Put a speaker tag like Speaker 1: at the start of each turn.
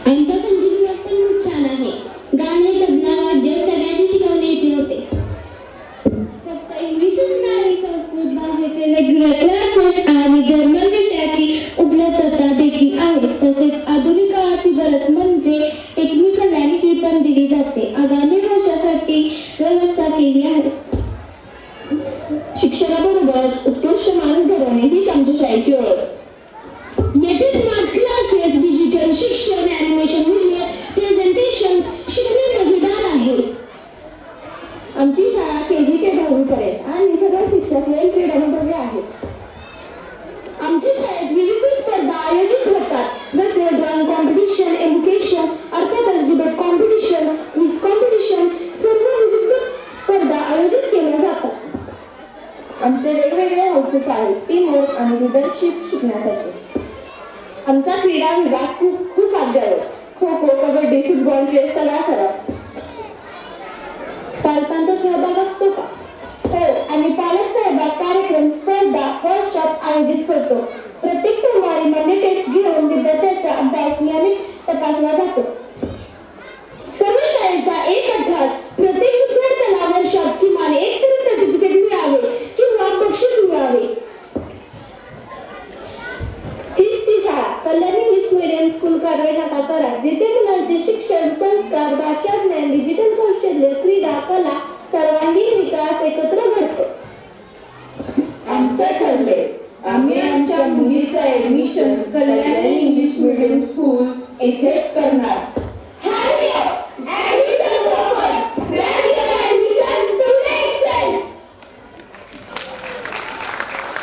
Speaker 1: आमचा संगीत विभाग पण खूप छान आहे. गाणे, तबला, वाद्य सगळ्यांनी शिकवले येते होते. फक्त इंग्लिशच नाही, संस्कृत भाषेचे वेगवेगळे क्लासेस आणि जर्मन विषयाची उपलब्धता देखील आहे. तसेच आधुनिक काळाची गरज म्हणजे टेक्निकल लँग्वेज ही पण दिली जाते. आगामी वर्षासाठी व्यवस्था केली आहे. शिक्षणाबरोबरच उत्कृष्ट माणूस घडवणे हीच आमच्या शाळेची ओळख. येथे स्मार्ट क्लासेस, डिजिटल शिक्षण, ॲनिमेशन व्हिडिओ, प्रेझेंटेशन शिकणे मजेदार आहे. आमची शाळा केजी ते 12वी पर्यंत आणि सर्व शिक्षक वेल ट्रेड अनुभवी आहेत. आमच्या शाळेत विविध स्पर्धा आयोजित होतात, जसे ड्रॉइंग कॉम्पिटिशन, एज्युकेशन, अर्थातच डिबेट कॉम्पिटिशन, क्विज कॉम्पिटिशन, सर्व विविध स्पर्धा आयोजित केल्या जातात. आमचे वेगवेगळे हाऊसेस आहेत, टीमवर्क आणि लिडरशिप शिकण्यासाठी. आमचा क्रीडा विभाग खूप अद्ययावत. खो खो, कबड्डी, फुटबॉल, चेस सगळा सराव. पालकांचा सहभाग असतो का? हो, आम्ही पालक सहभाग कार्यक्रम, स्पर्धा, वर्कशॉप आयोजित करतो. प्रत्येक सोमवारी मध्ये टेस्ट घेऊन विद्यार्थ्यांचा अभ्यास नियमित तपासला जातो. सर्व शाळेचा एक अभ्यास. प्रत्येक विद्यार्थ्याला वर्षात किमान एक तरी सर्टिफिकेट मिळावे किंवा बक्षीस मिळावे. हीच ती शाळा, कल्याण इंग्लिश मीडियम स्कूल, कारवे नाका कराड, जिथे मुलांचे शिक्षण, संस्कार, भाषा ज्ञान, डिजिटल कौशल्य, क्रीडा, कला सर्वांगीण विकास एकत्र घडतो.
Speaker 2: आमचं ठरले, आम्ही आमच्या मुलीचं ऍडमिशन कल्याण इंग्लिश मीडियम स्कूल येथेच करणार.